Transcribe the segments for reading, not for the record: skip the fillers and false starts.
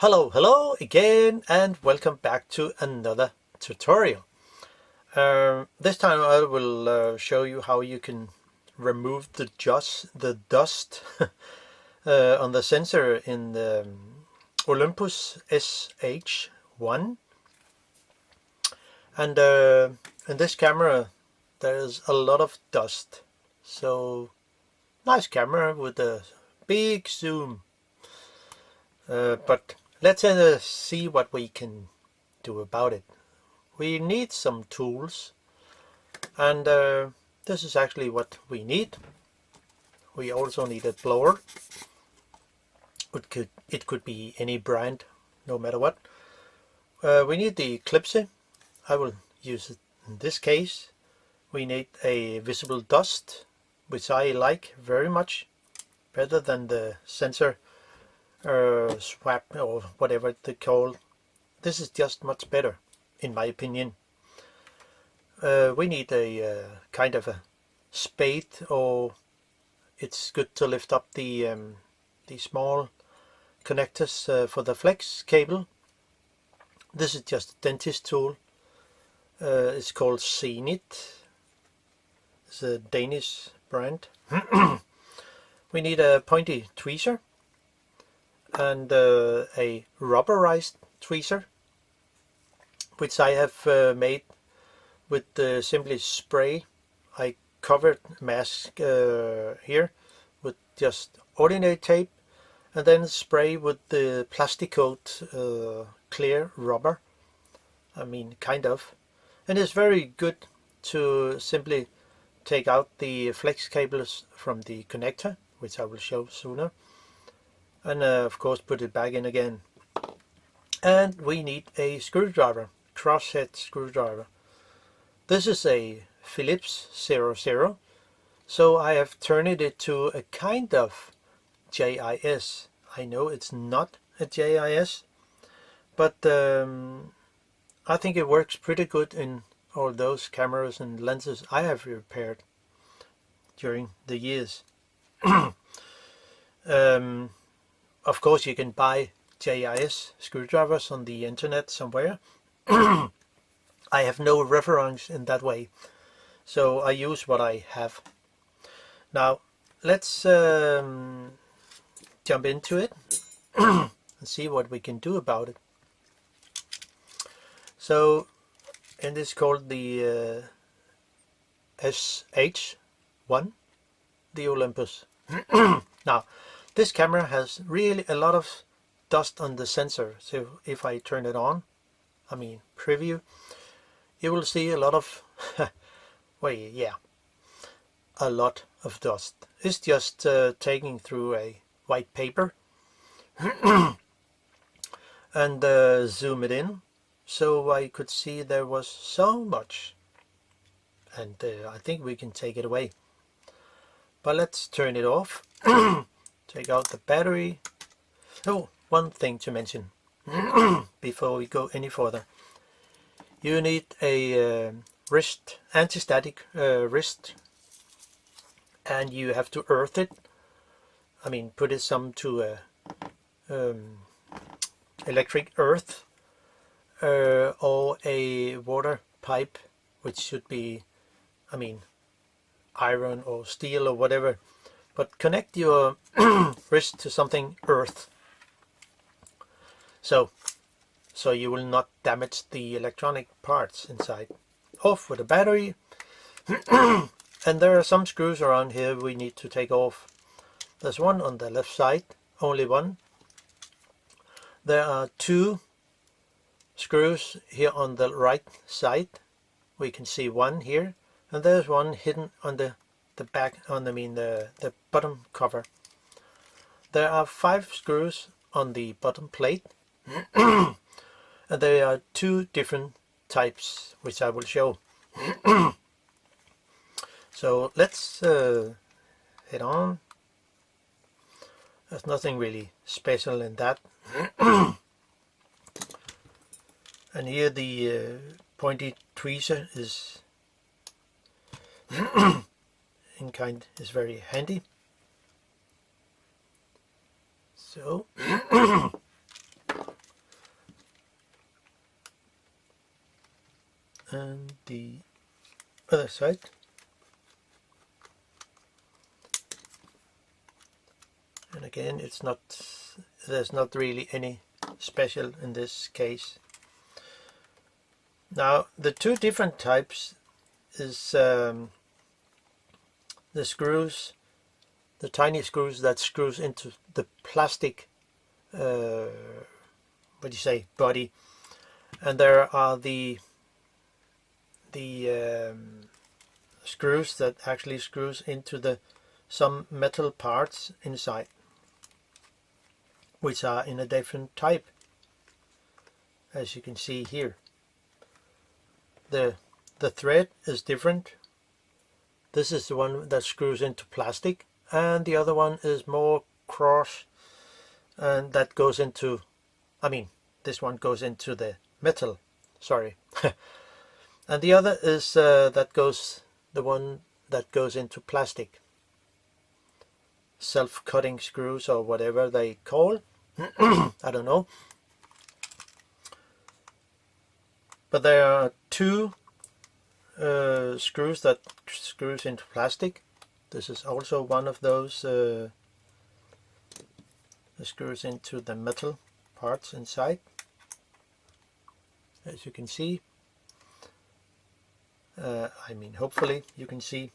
Hello again, and welcome back to another tutorial. This time I will show you how you can remove the dust on the sensor in the Olympus SH-1. And in this camera there's a lot of dust, so nice camera with a big zoom. But let's see what we can do about it. We need some tools, and this is actually what we need. We also need a blower. It could be any brand, no matter what. We need the Eclipse. I will use it in this case. We need a visible dust, which I like very much, better than the sensor swap or whatever they call. This is just much better, in my opinion. We need a kind of a spade, or it's good to lift up the small connectors for the flex cable. This is just a dentist tool. It's called Zenit. It's a Danish brand. We need a pointy tweezer and a rubberized tweezer, which I have made with simply spray. I covered mask here with just ordinary tape, and then spray with the plastic coat clear rubber. I mean, kind of. And it's very good to simply take out the flex cables from the connector, which I will show sooner, and of course put it back in again. And we need a screwdriver, crosshead screwdriver. This is a Phillips 00, so I have turned it to a kind of JIS. I know it's not a JIS, but I think it works pretty good in all those cameras and lenses I have repaired during the years. Of course, you can buy JIS screwdrivers on the internet somewhere. I have no reference in that way, so I use what I have. Now let's jump into it and see what we can do about it. So, and it's called the SH-1, the Olympus. Now, this camera has really a lot of dust on the sensor, so if I turn it on, I mean preview, you will see a lot of, well, yeah, a lot of dust. It's just taking through a white paper and zoom it in, so I could see there was so much, and I think we can take it away. But let's turn it off. Take out the battery. Oh, one thing to mention before we go any further. You need a wrist, anti-static wrist, and you have to earth it. I mean, put it some to electric earth or a water pipe, which should be, I mean, iron or steel or whatever. But connect your wrist to something earth, so you will not damage the electronic parts inside. Off with the battery. And there are some screws around here we need to take off. There's one on the left side, only one. There are two screws here on the right side. We can see one here, and there's one hidden on the back, the bottom cover. There are 5 screws on the bottom plate, and there are 2 different types, which I will show. So let's head on. There's nothing really special in that. And here the pointy tweezer is is very handy. So and the other side. And again, there's not really any special in this case. Now the two different types is the screws, the tiny screws that screws into the plastic body, and there are the screws that actually screws into some metal parts inside, which are in a different type, as you can see here. The thread is different. This is the one that screws into plastic, and the other one is more cross, and that goes into, this one goes into the metal, sorry. And the other is the one that goes into plastic. Self-cutting screws, or whatever they call. I don't know. But there are two screws that screws into plastic. This is also one of those that screws into the metal parts inside, as you can see. Hopefully you can see.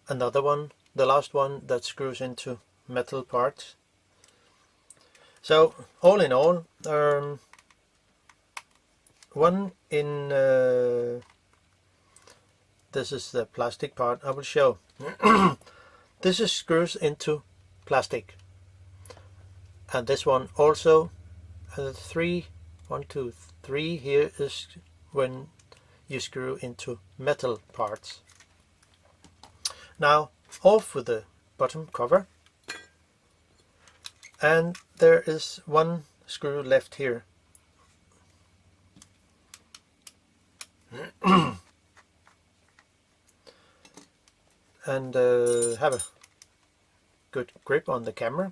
Another one, the last one, that screws into metal parts. So all in all, one in this is the plastic part I will show. This is screws into plastic, and this one also. One, two, three here is when you screw into metal parts. Now off with the bottom cover, and there is one screw left here. And have a good grip on the camera.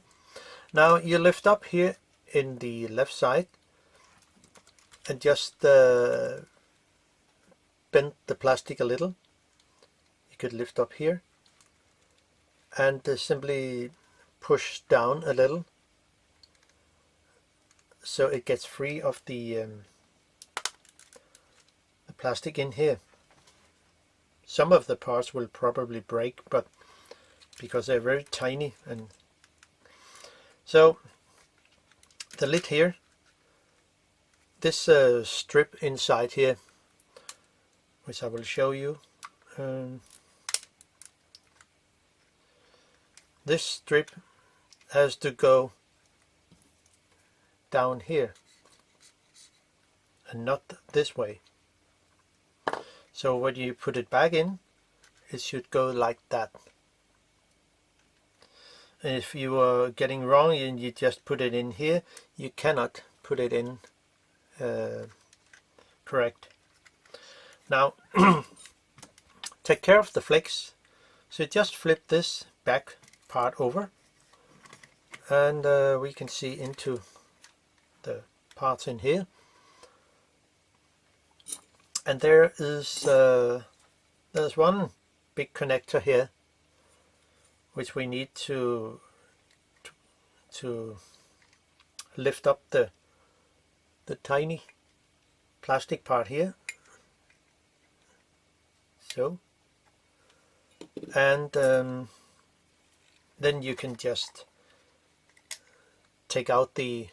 Now you lift up here in the left side and just bend the plastic a little. You could lift up here and simply push down a little so it gets free of the plastic in here. Some of the parts will probably break, but because they're very tiny. And so the lid here, this strip inside here, which I will show you, this strip has to go down here and not this way. So when you put it back in, it should go like that. And if you are getting wrong and you just put it in here, you cannot put it in correct. Now take care of the flakes. So just flip this back part over, and we can see into the parts in here. And there is there's one big connector here, which we need to lift up the tiny plastic part here. So, and then you can just take out the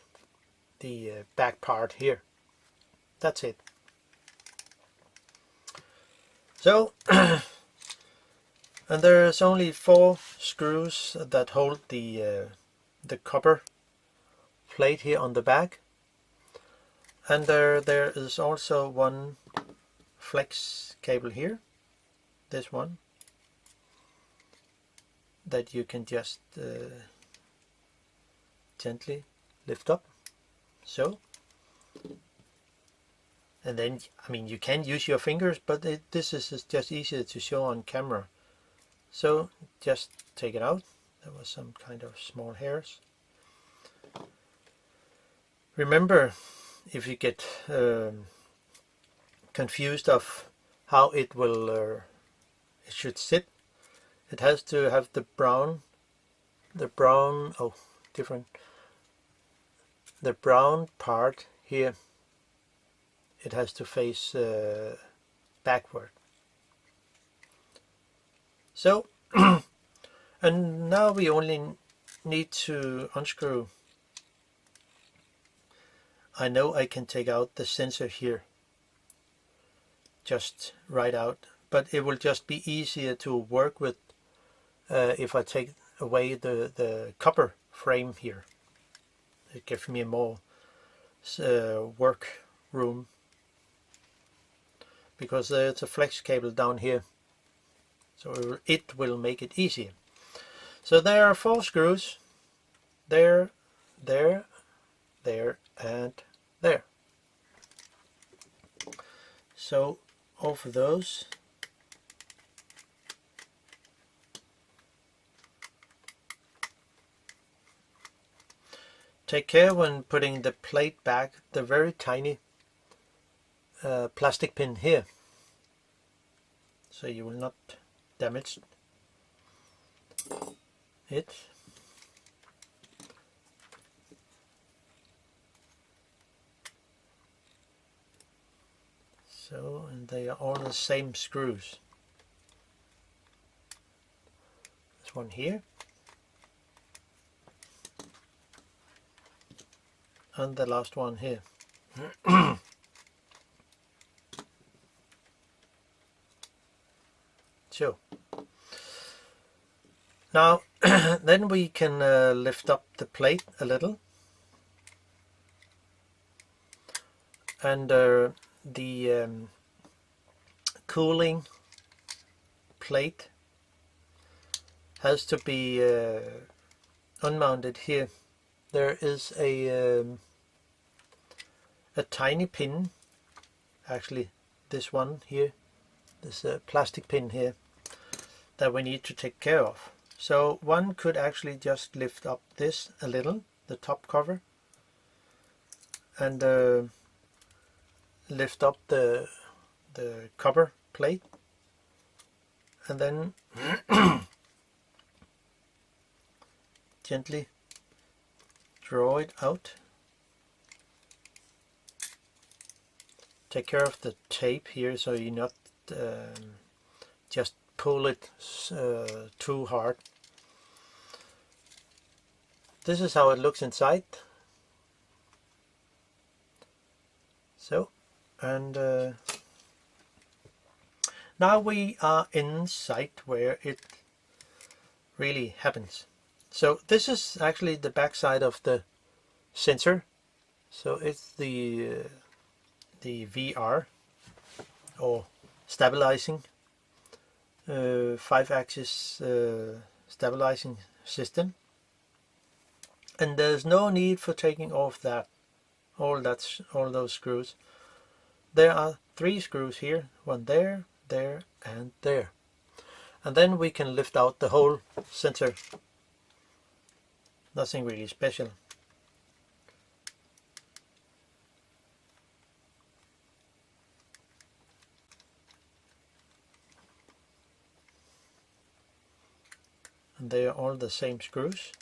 back part here. That's it. So, and there's only 4 screws that hold the copper plate here on the back, and there is also one flex cable here, this one, that you can just gently lift up, so. And then, you can use your fingers, but this is just easier to show on camera. So just take it out. There was some kind of small hairs. Remember, if you get confused of how it will it should sit, it has to have the brown the brown part here, it has to face backward. So and now we only need to unscrew. I know I can take out the sensor here, just right out, but it will just be easier to work with if I take away the copper frame here. It gives me more work room, because there's a flex cable down here, so it will make it easier. So there are 4 screws, there, there, there, and there. So off of those, take care when putting the plate back, the very tiny plastic pin here, so you will not damage it. So, and they are all the same screws. This one here, and the last one here. So now then we can lift up the plate a little, and the cooling plate has to be unmounted here. There is a tiny pin, actually this one here, this plastic pin here, that we need to take care of. So one could actually just lift up this a little, the top cover, and lift up the cover plate, and then gently draw it out. Take care of the tape here, so you not just pull it too hard. This is how it looks inside. So, and now we are inside where it really happens. So this is actually the back side of the sensor. So it's the VR, or stabilizing 5-axis stabilizing system, and there's no need for taking off all those screws. There are 3 screws here, one there, there, and there, and then we can lift out the whole sensor. Nothing really special. And they are all the same screws.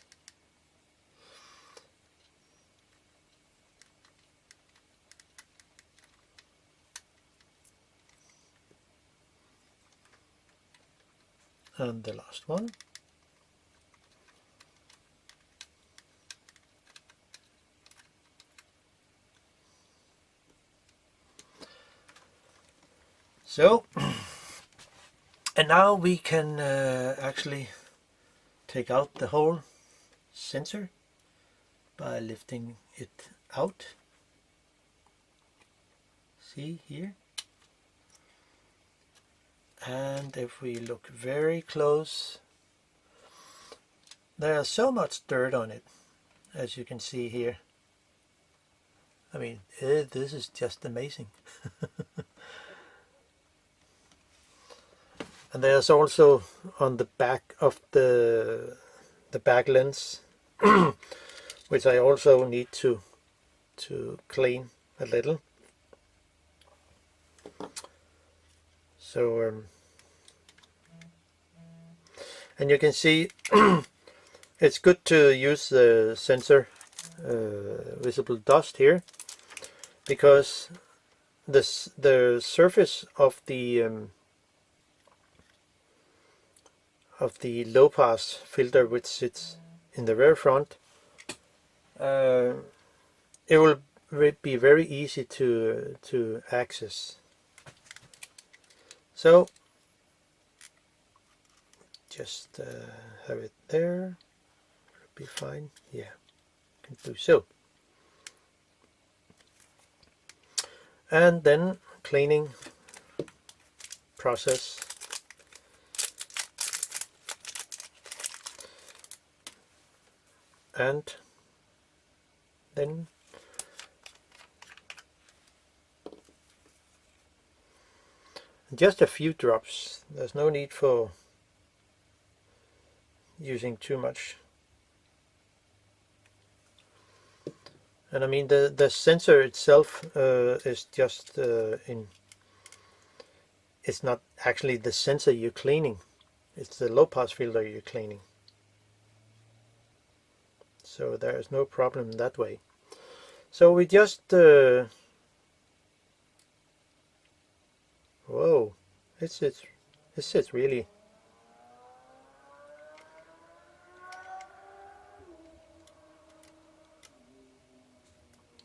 And the last one. So, and now we can actually take out the whole sensor by lifting it out. See here? And if we look very close, there's so much dirt on it, as you can see here. I mean, this is just amazing. And there's also on the back of the back lens, which I also need to to clean a little. So and you can see it's good to use the sensor visible dust here, because the surface of the low pass filter, which sits in the very front, it will be very easy to access. So just have it there, it'll be fine. Yeah, can do so. And then cleaning process. And then just a few drops. There's no need for using too much. And I mean the sensor itself is just it's not actually the sensor you're cleaning, it's the low pass filter you're cleaning. So there is no problem that way. So we just whoa, it sits really.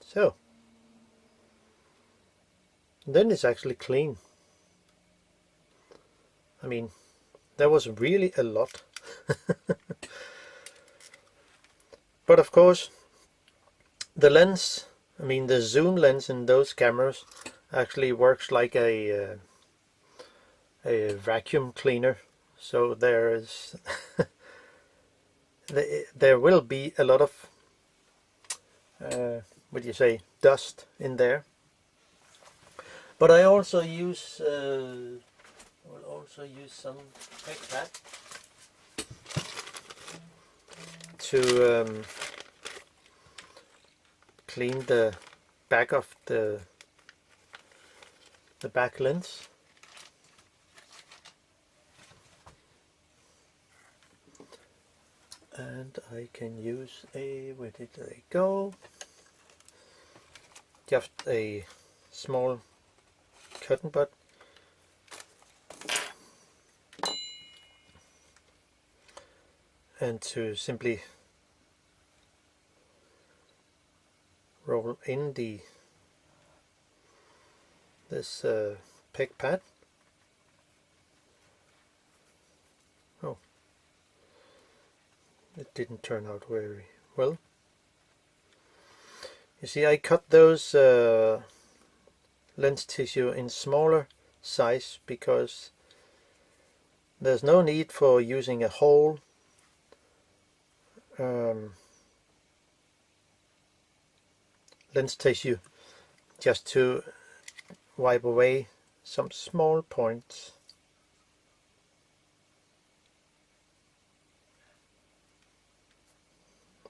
So then it's actually clean. I mean, that was really a lot. But of course the lens, I mean the zoom lens in those cameras actually works like a vacuum cleaner. So there is there will be a lot of what do you say, dust in there. But I also use some PEC-PAD to clean the back of the back lens. And I can use where did they go? Just a small cotton bud. And to simply roll in this PEC-PAD. Oh, it didn't turn out very well. You see, I cut those lens tissue in smaller size because there's no need for using a whole lens tissue just to wipe away some small points.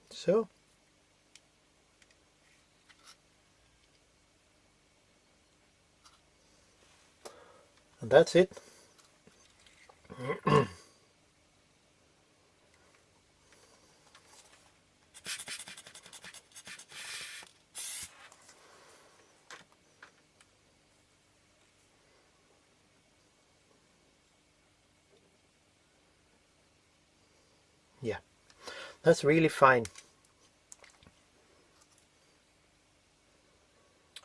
So and that's it. Yeah, that's really fine.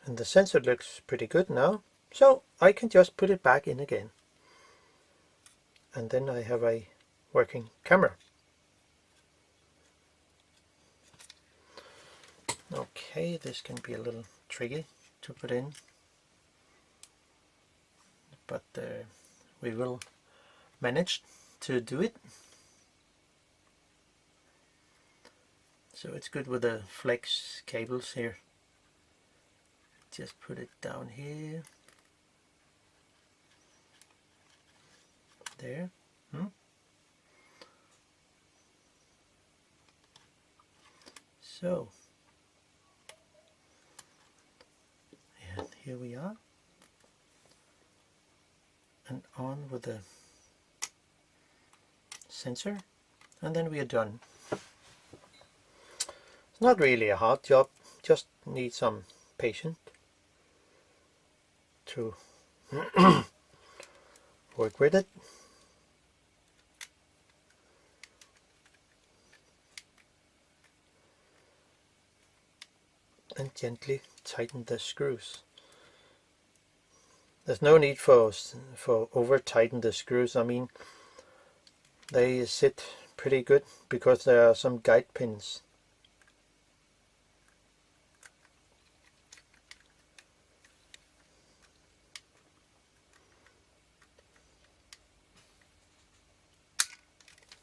And the sensor looks pretty good now, so I can just put it back in again. And then I have a working camera. Okay, this can be a little tricky to put in, but we will manage to do it. So it's good with the flex cables here. Just put it down here. There. So here we are, and on with the sensor, and then we are done. It's not really a hard job, just need some patience to work with it. And gently tighten the screws. There's no need for over tighten the screws. I mean, they sit pretty good because there are some guide pins.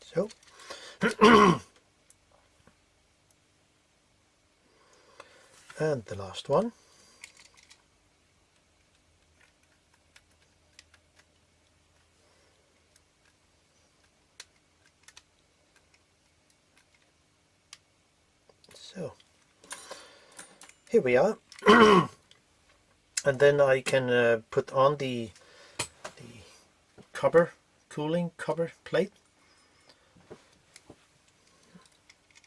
So and the last one. So here we are. And then I can put on the cooling cover plate.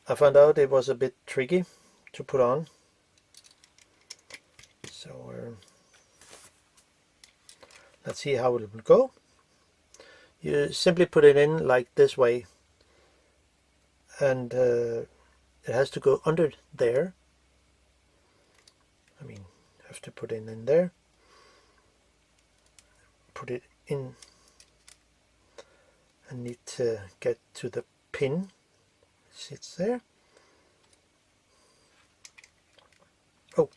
I found out it was a bit tricky to put on, so let's see how it will go. You simply put it in like this way, and it has to go under there. I mean, have to put it in there, put it in, and need to get to the pin. Sits there. Oh,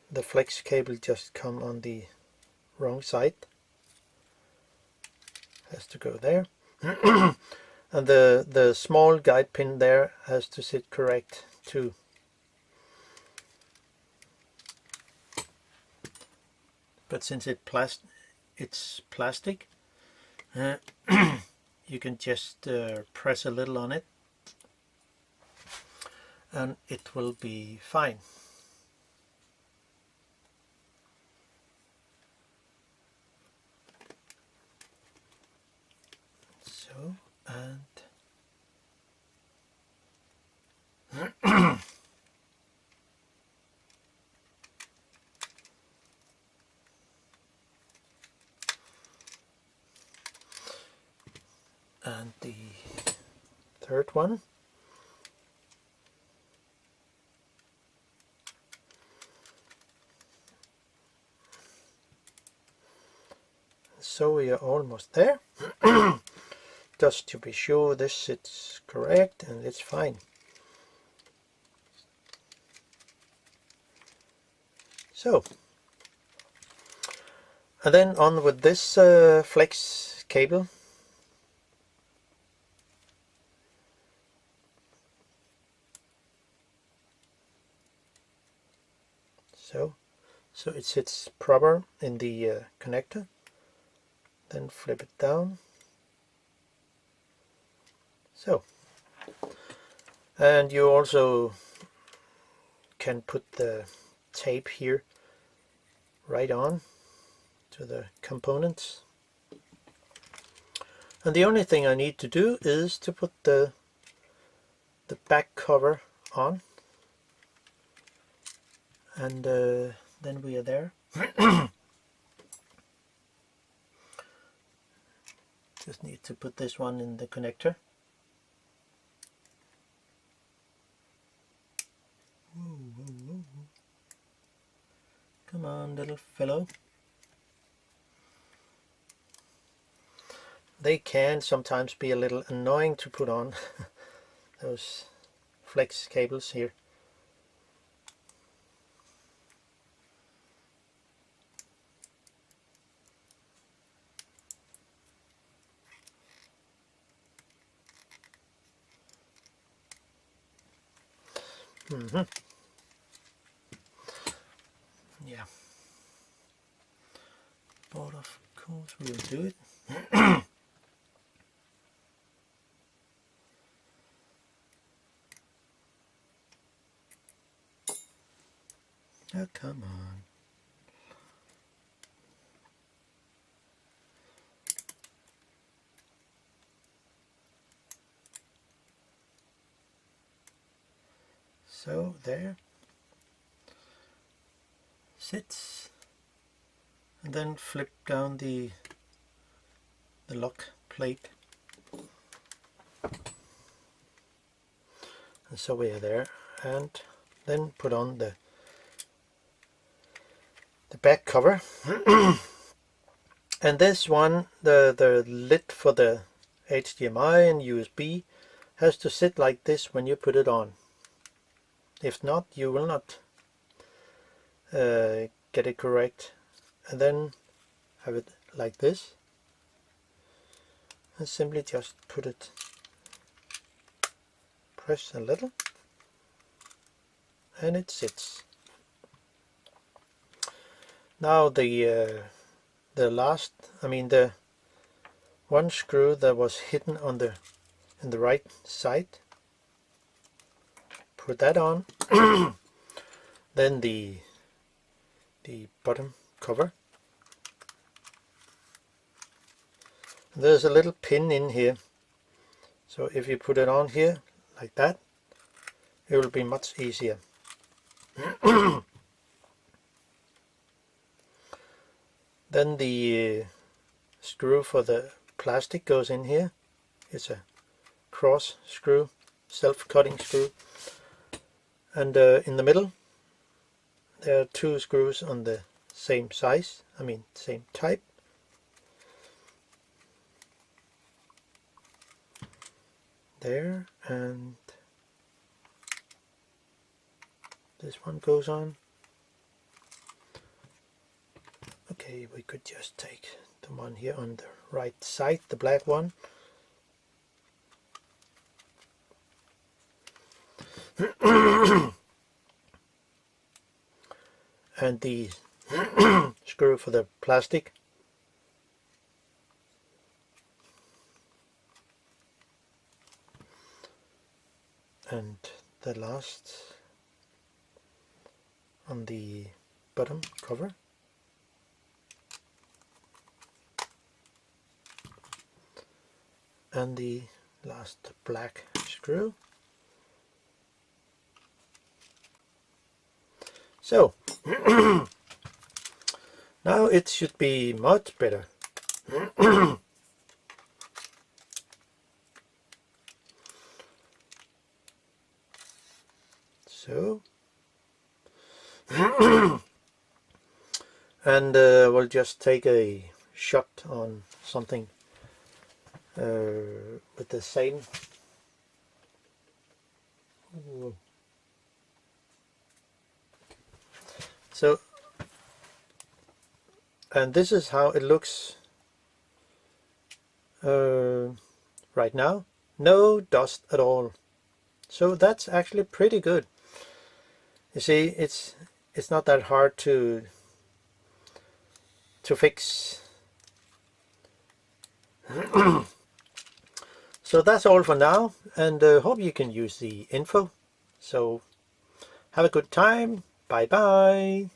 the flex cable just come on the wrong side. Has to go there. And the small guide pin there has to sit correct too. But since it's plastic, you can just press a little on it and it will be fine. So, and the third one. So we are almost there. Just to be sure this sits correct and it's fine. So, and then on with this flex cable. So it sits proper in the connector. Then flip it down. So, and you also can put the tape here right on to the components. And the only thing I need to do is to put the back cover on, and then we are there. Just need to put this one in the connector. Come on, little fellow. They can sometimes be a little annoying to put on, those flex cables here. Yeah, but of course we'll do it. Oh, come on. So there sits, and then flip down the lock plate, and so we are there, and then put on the back cover. And this one, the lid for the HDMI and USB has to sit like this when you put it on. If not, you will not get it correct. And then have it like this, and simply just put it, press a little, and it sits. Now the last, the one screw that was hidden on in the right side, put that on. Then the bottom cover. There's a little pin in here, so if you put it on here like that, it will be much easier. Then the screw for the plastic goes in here. It's a cross screw, self-cutting screw, and in the middle there are two screws on the same size, same type. There, and this one goes on. Okay, we could just take the one here on the right side, the black one. And the screw for the plastic. And the last on the bottom cover. And the last black screw. So now it should be much better. So and we'll just take a shot on something with the same. So, and this is how it looks right now. No dust at all. So that's actually pretty good. You see, it's not that hard to fix. So that's all for now, and hope you can use the info. So have a good time. Bye bye.